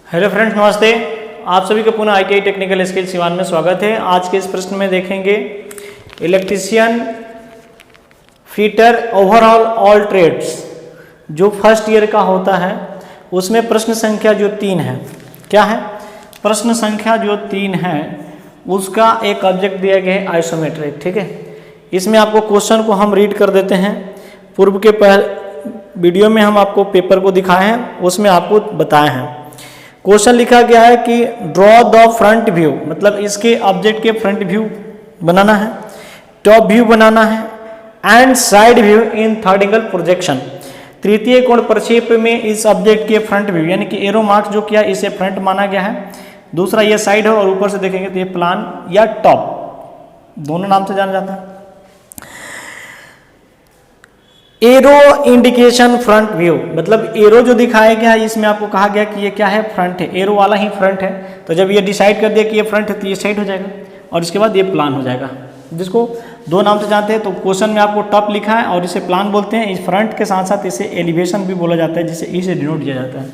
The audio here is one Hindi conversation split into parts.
हेलो फ्रेंड्स, नमस्ते। आप सभी को पुनः ITI टेक्निकल स्किल सिवान में स्वागत है। आज के इस प्रश्न में देखेंगे electrician fitter overall all trades जो फर्स्ट ईयर का होता है उसमें प्रश्न संख्या जो 3 है। क्या है? प्रश्न संख्या जो 3 है उसका एक ऑब्जेक्ट दिया गया है आइसोमेट्रिक। ठीक है, इसमें आपको क्वेश्चन को हम रीड कर देते हैं। पूर्व के वीडियो में हम आपको पेपर को दिखाए हैं, उसमें आपको बताए हैं। क्वेश्चन लिखा गया है कि ड्रॉ द फ्रंट व्यू, मतलब इसके ऑब्जेक्ट के फ्रंट व्यू बनाना है, टॉप व्यू बनाना है and side view in third angle projection. तृतीय कोण प्रक्षेप में इस ऑब्जेक्ट के फ्रंट व्यू यानी कि एरो मार्क्स जो किया इसे फ्रंट माना गया है। दूसरा ये साइड है और ऊपर से देखेंगे तो ये प्लान या टॉप, दोनों नाम से जाना जाता है। एरो इंडिकेशन फ्रंट व्यू, मतलब एरो जो दिखाया गया है इसमें आपको कहा गया कि ये क्या है, फ्रंट है, एरो वाला ही फ्रंट है। तो जब ये डिसाइड कर दिया कि ये फ्रंट है तो ये साइड हो जाएगा और इसके बाद ये प्लान हो जाएगा, जिसको दो नाम से जानते हैं। तो क्वेश्चन में आपको टॉप लिखा है और इसे प्लान बोलते हैं। इस फ्रंट के साथ साथ इसे एलिवेशन भी बोला जाता है, जिसे ई से डिनोट किया जाता है।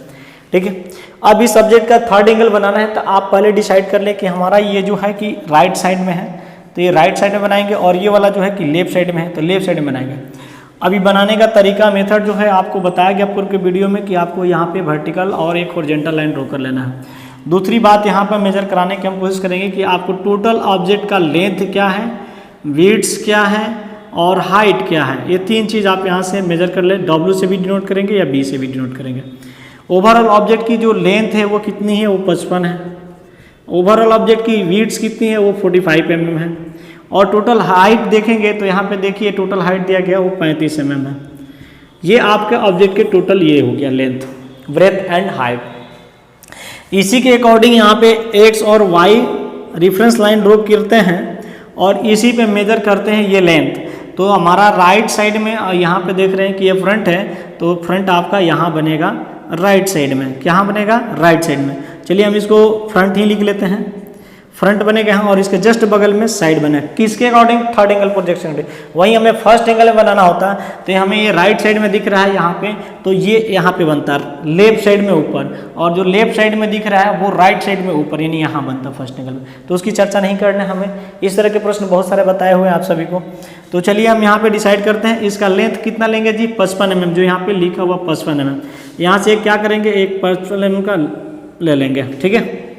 ठीक है, अब इस सब्जेक्ट का थर्ड एंगल बनाना है तो आप पहले डिसाइड कर ले कि हमारा ये जो है कि राइट साइड में है तो ये राइट साइड में बनाएंगे, और ये वाला जो है कि लेफ्ट साइड में है तो लेफ्ट साइड में बनाएंगे। अभी बनाने का तरीका मेथड जो है आपको बताया गया पूर्व के वीडियो में कि आपको यहाँ पे वर्टिकल और एक हॉरिजॉन्टल लाइन ड्रॉ कर लेना है। दूसरी बात यहाँ पर मेजर कराने की हम कोशिश करेंगे कि आपको टोटल ऑब्जेक्ट का लेंथ क्या है, विड्थ क्या है और हाइट क्या है, ये तीन चीज़ आप यहाँ से मेजर कर ले। W से भी डिनोट करेंगे या B से भी डिनोट करेंगे। ओवरऑल ऑब्जेक्ट की जो लेंथ है वो कितनी है, वो 55 है। ओवरऑल ऑब्जेक्ट की विड्थ कितनी है, वो 45 mm है। और टोटल हाइट देखेंगे तो यहाँ पे देखिए टोटल हाइट दिया गया वो 35 mm है। ये आपके ऑब्जेक्ट के टोटल ये हो गया लेंथ, ब्रेथ एंड हाइट। इसी के अकॉर्डिंग यहाँ पे एक्स और वाई रेफरेंस लाइन ड्रॉ करते हैं और इसी पे मेजर करते हैं ये लेंथ। तो हमारा राइट साइड में यहाँ पे देख रहे हैं कि ये फ्रंट है तो फ्रंट आपका यहाँ बनेगा राइट साइड में। कहाँ बनेगा? राइट साइड में। चलिए हम इसको फ्रंट ही लिख लेते हैं, फ्रंट बनेगा यहाँ और इसके जस्ट बगल में साइड बनेगा। किसके अकॉर्डिंग? थर्ड एंगल प्रोजेक्शन के। वहीं हमें फर्स्ट एंगल में बनाना होता है तो हमें ये राइट साइड में दिख रहा है यहाँ पे, तो ये यहाँ पे बनता है लेफ्ट साइड में ऊपर, और जो लेफ्ट साइड में दिख रहा है वो राइट साइड में ऊपर, यानी यहाँ बनता है फर्स्ट एंगल में। तो उसकी चर्चा नहीं करना हमें। इस तरह के प्रश्न बहुत सारे बताए हुए हैं आप सभी को। तो चलिए हम यहाँ पे डिसाइड करते हैं इसका लेंथ कितना लेंगे जी, 55 mm, जो यहाँ पे लिखा हुआ 55 mm। यहाँ से क्या करेंगे, एक 55 mm का ले लेंगे। ठीक है,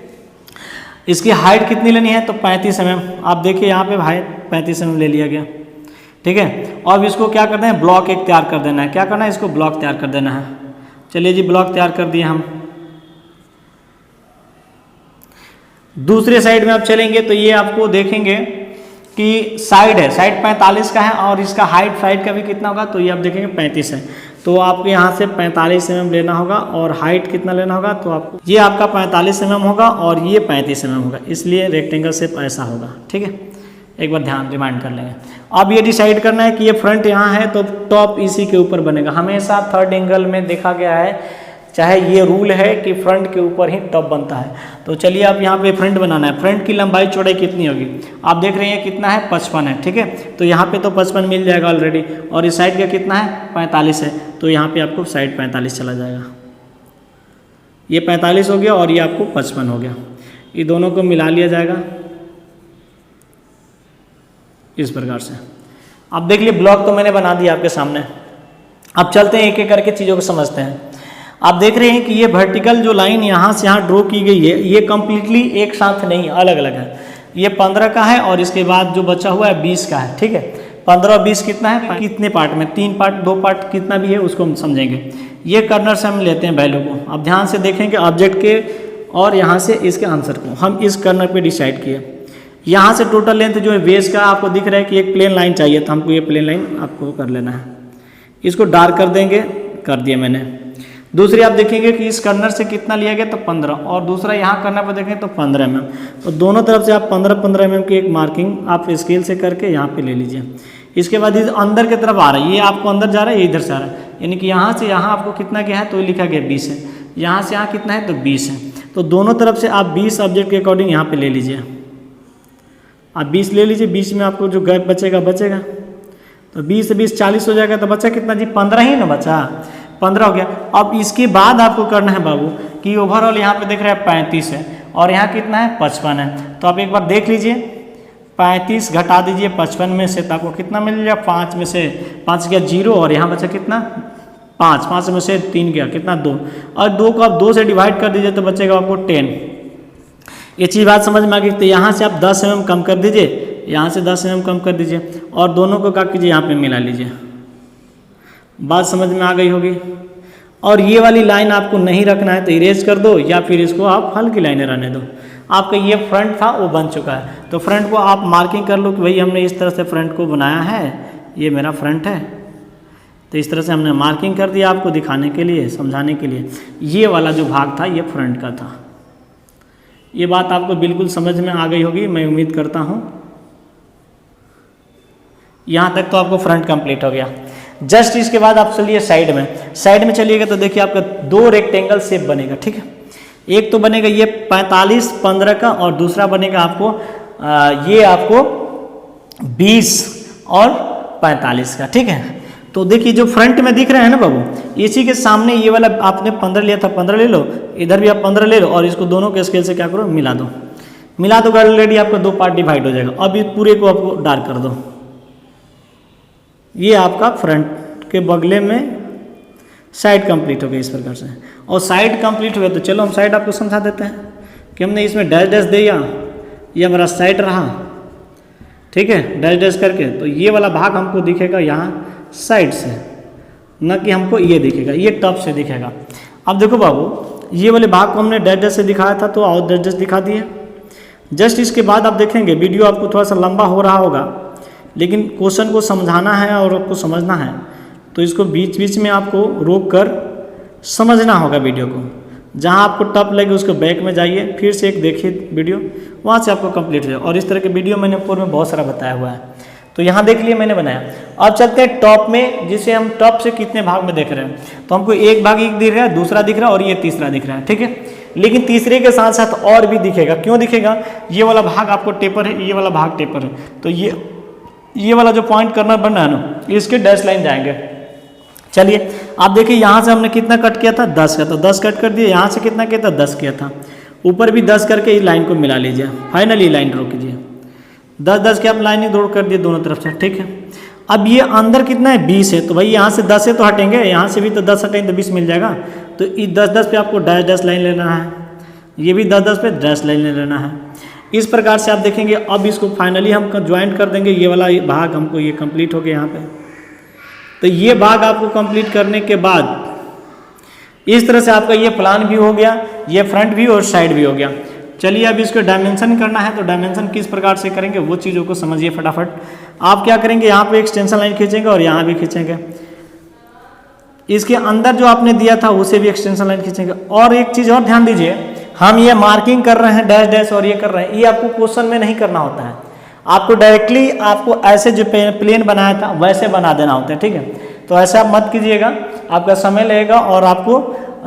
इसकी हाइट कितनी लेनी है तो 35 mm। आप देखिए यहाँ पे हाइट 35 mm ले लिया गया। ठीक है, अब इसको क्या करते हैं, ब्लॉक एक तैयार कर देना है। क्या करना है, इसको ब्लॉक तैयार कर देना है। चलिए जी, ब्लॉक तैयार कर दिए हम। दूसरे साइड में आप चलेंगे तो ये आपको देखेंगे कि साइड है, साइड 45 का है और इसका हाइट साइड का भी कितना होगा, तो ये आप देखेंगे 35 है। तो आपको यहाँ से 45 mm लेना होगा और हाइट कितना लेना होगा, तो आपको ये आपका 45 mm होगा और ये 35 mm होगा, इसलिए रेक्टेंगल शेप ऐसा होगा। ठीक है, एक बार ध्यान रिमाइंड कर लेंगे। अब ये डिसाइड करना है कि ये फ्रंट यहाँ है तो टॉप इसी के ऊपर बनेगा। हमेशा थर्ड एंगल में देखा गया है, चाहे ये रूल है कि फ्रंट के ऊपर ही टॉप बनता है। तो चलिए आप यहाँ पे फ्रंट बनाना है। फ्रंट की लंबाई चौड़ाई कितनी होगी, आप देख रहे हैं कितना है, 55 है। ठीक है, तो यहाँ पे तो 55 मिल जाएगा ऑलरेडी, और इस साइड का कितना है, 45 है। तो यहाँ पे आपको साइड 45 चला जाएगा। ये 45 हो गया और ये आपको 55 हो गया। ये दोनों को मिला लिया जाएगा इस प्रकार से। अब देख लिए ब्लॉक तो मैंने बना दिया आपके सामने। अब चलते हैं एक एक करके चीज़ों को समझते हैं। आप देख रहे हैं कि ये वर्टिकल जो लाइन यहाँ से यहाँ ड्रॉ की गई है ये कम्प्लीटली एक साथ नहीं, अलग अलग है। ये 15 का है और इसके बाद जो बचा हुआ है 20 का है। ठीक है, 15 और 20 कितना है, कितने पार्ट में, 3 पार्ट, 2 पार्ट, कितना भी है उसको हम समझेंगे। ये कर्नर से हम लेते हैं वैल्यू को। अब ध्यान से देखेंगे ऑब्जेक्ट के और यहाँ से इसके आंसर को हम इस कर्नर पर डिसाइड किए। यहाँ से टोटल लेंथ जो है बेस का आपको दिख रहा है कि एक प्लेन लाइन चाहिए, तो हमको ये प्लेन लाइन आपको कर लेना है। इसको डार्क कर देंगे, कर दिया मैंने। दूसरी आप देखेंगे कि इस कर्नर से कितना लिया गया तो 15, और दूसरा यहाँ कर्नर पर देखें तो 15 mm। तो दोनों तरफ से आप 15-15 mm की एक मार्किंग आप स्केल से करके यहाँ पे ले लीजिए। इसके बाद इस अंदर की तरफ आ रहा है, ये आपको अंदर जा रहा है, ये इधर से आ रहा है, यानी कि यहाँ से यहाँ आपको कितना क्या है तो ये लिखा गया 20 है। यहाँ से यहाँ कितना है तो 20 है। तो दोनों तरफ से आप 20 ऑब्जेक्ट के अकॉर्डिंग यहाँ पर ले लीजिए। आप 20 ले लीजिए, 20 में आपको जो गैप बचेगा तो 20 से 20 40 हो जाएगा। तो बचा कितना जी, 15 ही ना बचा। 15 हो गया। अब इसके बाद आपको करना है बाबू कि ओवरऑल यहाँ पे देख रहे हैं 35 है और यहाँ कितना है 55 है। तो आप एक बार देख लीजिए 35 घटा दीजिए 55 में से तो आपको कितना मिल जाएगा, 5 में से 5 गया 0 और यहाँ बचा कितना 5, 5 में से 3 गया कितना 2 और 2 को आप 2 से डिवाइड कर दीजिए तो बचेगा आपको 10। ये चीज़ बात समझ में आ गई। तो यहाँ से आप 10 mm कम कर दीजिए, यहाँ से 10 mm कम कर दीजिए और दोनों को क्या कीजिए यहाँ पे मिला लीजिए। बात समझ में आ गई होगी। और ये वाली लाइन आपको नहीं रखना है तो इरेज कर दो या फिर इसको आप हल्की लाइनें रहने दो। आपका ये फ्रंट था वो बन चुका है तो फ्रंट को आप मार्किंग कर लो कि भाई हमने इस तरह से फ्रंट को बनाया है, ये मेरा फ्रंट है। तो इस तरह से हमने मार्किंग कर दिया आपको दिखाने के लिए, समझाने के लिए। ये वाला जो भाग था ये फ्रंट का था। ये बात आपको बिल्कुल समझ में आ गई होगी मैं उम्मीद करता हूँ। यहाँ तक तो आपको फ्रंट कंप्लीट हो गया। जस्ट इसके बाद आप चलिए साइड में चलिएगा तो देखिए आपका 2 रेक्टेंगल शेप बनेगा, ठीक है। एक तो बनेगा ये 45 15 का और दूसरा बनेगा आपको ये आपको 20 और 45 का, ठीक है। तो देखिए जो फ्रंट में दिख रहा है ना बाबू, इसी के सामने ये वाला आपने 15 लिया था 15 ले लो, इधर भी आप 15 ले लो और इसको दोनों के स्केल से क्या करो मिला दो ऑलरेडी आपका 2 पार्ट डिवाइड हो जाएगा। अब इस पूरे को आपको डार्क कर दो। ये आपका फ्रंट के बगले में साइड कंप्लीट हो गई इस प्रकार से। और साइड कंप्लीट हो गया तो चलो हम साइड आपको समझा देते हैं कि हमने इसमें डैश डैश दिया, ये हमारा साइड रहा, ठीक है, डैश डैश करके। तो ये वाला भाग हमको दिखेगा यहाँ साइड से, न कि हमको ये दिखेगा, ये टॉप से दिखेगा। अब देखो बाबू ये वाले भाग को हमने डैश डैश से दिखाया था तो और डैश डैश दिखा दिए। जस्ट इसके बाद आप देखेंगे वीडियो आपको थोड़ा सा लंबा हो रहा होगा, लेकिन क्वेश्चन को समझाना है और आपको समझना है तो इसको बीच बीच में आपको रोक कर समझना होगा वीडियो को। जहां आपको टफ लगे उसको बैक में जाइए, फिर से एक देखिए वीडियो, वहां से आपको कंप्लीट हो जाए। और इस तरह के वीडियो मैंने पूर्व में बहुत सारा बताया हुआ है, तो यहाँ देख लिए मैंने बनाया। अब चलते हैं टॉप में, जिसे हम टॉप से कितने भाग में देख रहे हैं। तो हमको एक भाग एक दिख रहा है, दूसरा दिख रहा है और ये तीसरा दिख रहा है, ठीक है। लेकिन तीसरे के साथ साथ और भी दिखेगा। क्यों दिखेगा? ये वाला भाग आपको टेपर है, ये वाला भाग टेपर है, तो ये वाला जो पॉइंट करना बन रहा है ना, इसके डैश लाइन जाएंगे। चलिए आप देखिए यहाँ से हमने कितना कट किया था 10 का, तो 10 कट कर दिए। यहाँ से कितना किया था 10 किया था, ऊपर भी 10 करके इस लाइन को मिला लीजिए, फाइनली लाइन ड्रॉ कीजिए। 10 के आप लाइन ही ड्रॉ कर दिए दोनों तरफ से, ठीक है। अब ये अंदर कितना है 20 है, तो भाई यहाँ से 10 से तो हटेंगे, यहाँ से भी तो 10 हटेंगे तो 20 मिल जाएगा। तो इस 10 पे आपको डैश डैश लाइन लेना है, ये भी 10 पे डैश लाइन ले लेना है। इस प्रकार से आप देखेंगे। अब इसको फाइनली हम ज्वाइंट कर देंगे, ये वाला भाग हमको ये कंप्लीट हो गया यहाँ पे। तो ये भाग आपको कंप्लीट करने के बाद इस तरह से आपका ये प्लान व्यू हो गया, ये फ्रंट व्यू और साइड व्यू हो गया। चलिए अब इसको डायमेंशन करना है, तो डायमेंशन किस प्रकार से करेंगे वो चीज़ों को समझिए फटाफट। आप क्या करेंगे, यहाँ पे एक्सटेंशन लाइन खींचेंगे और यहाँ भी खींचेंगे। इसके अंदर जो आपने दिया था उसे भी एक्सटेंशन लाइन खींचेंगे। और एक चीज़ और ध्यान दीजिए, हम ये मार्किंग कर रहे हैं डैश डैश और ये कर रहे हैं, ये आपको क्वेश्चन में नहीं करना होता है। आपको डायरेक्टली आपको ऐसे जो प्लेन बनाया था वैसे बना देना होता है, ठीक है। तो ऐसे आप मत कीजिएगा, आपका समय लगेगा और आपको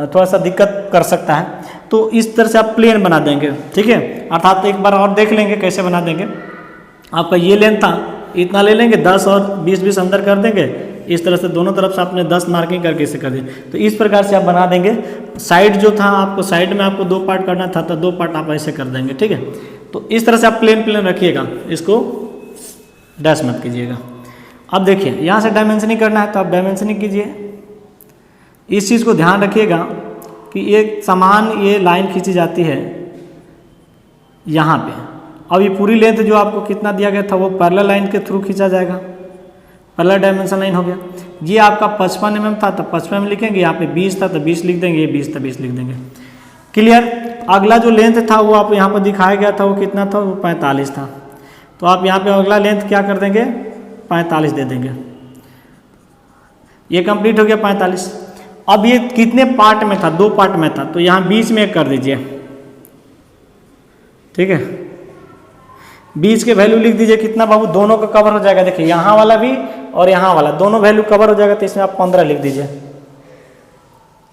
थोड़ा सा दिक्कत कर सकता है। तो इस तरह से आप प्लेन बना देंगे, ठीक है। अर्थात एक बार और देख लेंगे कैसे बना देंगे। आपका ये लेंथ था, इतना ले लेंगे, 10 और 20 अंदर कर देंगे। इस तरह से दोनों तरफ से आपने 10 मार्किंग करके इसे कर दिया। तो इस प्रकार से आप बना देंगे। साइड जो था आपको, साइड में आपको 2 पार्ट करना था, तो 2 पार्ट आप ऐसे कर देंगे, ठीक है। तो इस तरह से आप प्लेन रखिएगा, इसको डैश मत कीजिएगा। अब देखिए यहाँ से डायमेंशनिंग करना है, तो आप डायमेंशनिंग कीजिए। इस चीज़ को ध्यान रखिएगा कि एक समान ये लाइन खींची जाती है यहाँ पे। अब ये पूरी लेंथ जो आपको कितना दिया गया था वो पैरेलल लाइन के थ्रू खींचा जाएगा, पैरेलल डायमेंशन लाइन हो गया। ये आपका 55 mm था तो 55 में लिखेंगे, यहाँ पे 20 था तो 20 लिख देंगे, ये 20 था 20 लिख देंगे। क्लियर। अगला जो लेंथ था वो आप यहाँ पर दिखाया गया था, वो कितना था, वो 45 था। तो आप यहाँ पे अगला लेंथ क्या कर देंगे, 45 दे देंगे। ये कंप्लीट हो गया 45। अब ये कितने पार्ट में था, 2 पार्ट में था, तो यहाँ बीच में कर दीजिए, ठीक है। बीच के वैल्यू लिख दीजिए कितना बाबू, दोनों का कवर हो जाएगा। देखिए यहाँ वाला भी और यहाँ वाला दोनों वैल्यू कवर हो जाएगा, तो इसमें आप 15 लिख दीजिए,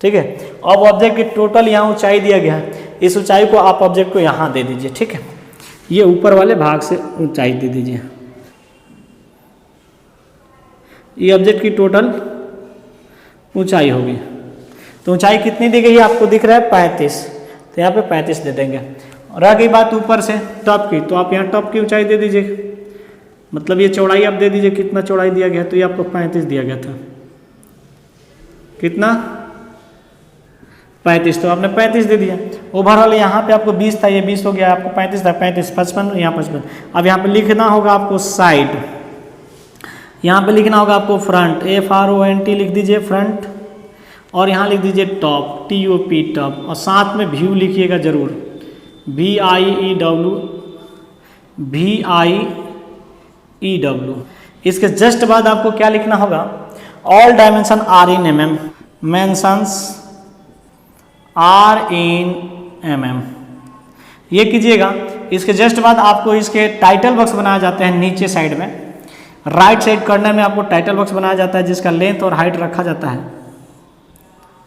ठीक है। अब ऑब्जेक्ट की टोटल यहाँ ऊंचाई दिया गया है, इस ऊंचाई को आप ऑब्जेक्ट को यहाँ दे दीजिए, ठीक है। ये ऊपर वाले भाग से ऊंचाई दे दीजिए। ये ऑब्जेक्ट की टोटल ऊंचाई होगी। तो ऊंचाई कितनी दी गई है आपको दिख रहा है 35, तो यहाँ पे 35 दे देंगे। और रह गई बात ऊपर से टॉप की, तो आप यहाँ टॉप की ऊंचाई दे दीजिए, मतलब ये चौड़ाई आप दे दीजिए, कितना चौड़ाई दिया गया, तो ये आपको 35 दिया गया था, कितना 35, तो आपने 35 दे दिया। ओवरऑल यहाँ पे आपको 20 था, ये 20 हो गया, आपको 35 था, 35 55, यहाँ 55। अब यहाँ पे लिखना होगा आपको साइड, यहाँ पे लिखना होगा आपको फ्रंट, FRONT लिख दीजिए फ्रंट, और यहाँ लिख दीजिए टॉप, TOP टॉप, और साथ में व्यू लिखिएगा जरूर, VIEW। इसके जस्ट बाद आपको क्या लिखना होगा, all dimension are in mm, mentions are in mm, ये कीजिएगा। इसके जस्ट बाद आपको इसके टाइटल बॉक्स बनाए जाते हैं नीचे साइड में, राइट साइड कॉर्नर में आपको टाइटल बॉक्स बनाया जाता है जिसका लेंथ और हाइट रखा जाता है,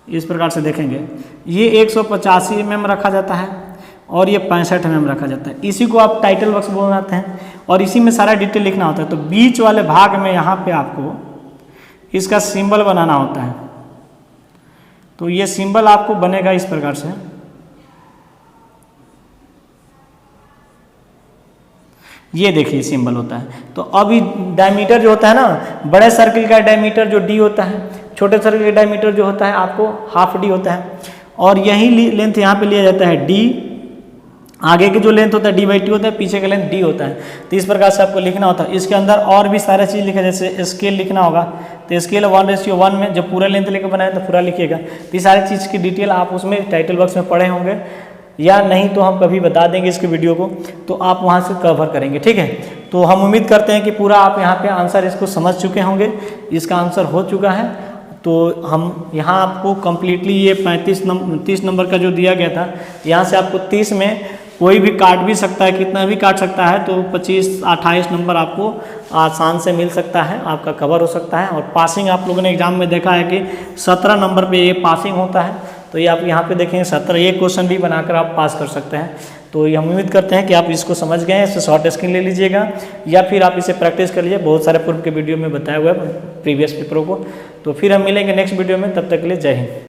इस प्रकार से देखेंगे, ये 185 mm रखा जाता है और ये 65 mm रखा जाता है। इसी को आप टाइटल बॉक्स बोलते हैं और इसी में सारा डिटेल लिखना होता है। तो बीच वाले भाग में यहाँ पे आपको इसका सिंबल बनाना होता है, तो ये सिंबल आपको बनेगा इस प्रकार से, ये देखिए सिंबल होता है। तो अभी डायमीटर जो होता है ना, बड़े सर्किल का डायमीटर जो D होता है, छोटे सर्किल का डायमीटर जो होता है आपको हाफ D होता है, और यही लेंथ यहाँ पे लिया जाता है D, आगे की जो लेंथ होता है D/T होता है, पीछे का लेंथ D होता है। तो इस प्रकार से आपको लिखना होता है। इसके अंदर और भी सारा चीज़ लिखा, जैसे स्केल लिखना होगा, तो स्केल 1:1 में जब पूरा लेंथ लेकर बनाए तो पूरा लिखिएगा। तो ये सारी चीज़ की डिटेल आप उसमें टाइटल बॉक्स में पढ़े होंगे, या नहीं तो हम कभी बता देंगे इसके वीडियो को, तो आप वहाँ से कवर करेंगे, ठीक है। तो हम उम्मीद करते हैं कि पूरा आप यहाँ पे आंसर इसको समझ चुके होंगे, इसका आंसर हो चुका है। तो हम यहाँ आपको कम्प्लीटली ये 30 नंबर का जो दिया गया था, यहाँ से आपको 30 में कोई भी काट भी सकता है, कितना भी काट सकता है, तो 25-28 नंबर आपको आसान से मिल सकता है, आपका कवर हो सकता है। और पासिंग आप लोगों ने एग्जाम में देखा है कि 17 नंबर पे ये पासिंग होता है, तो ये आप यहाँ पे देखेंगे 17, ये क्वेश्चन भी बनाकर आप पास कर सकते हैं। तो ये हम उम्मीद करते हैं कि आप इसको समझ गए हैं, इससे शॉर्ट स्क्रीन ले लीजिएगा या फिर आप इसे प्रैक्टिस कर लीजिए, बहुत सारे पूर्व के वीडियो में बताया हुआ है प्रीवियस पेपरों को। तो फिर हम मिलेंगे नेक्स्ट वीडियो में, तब तक के लिए जय हिंद।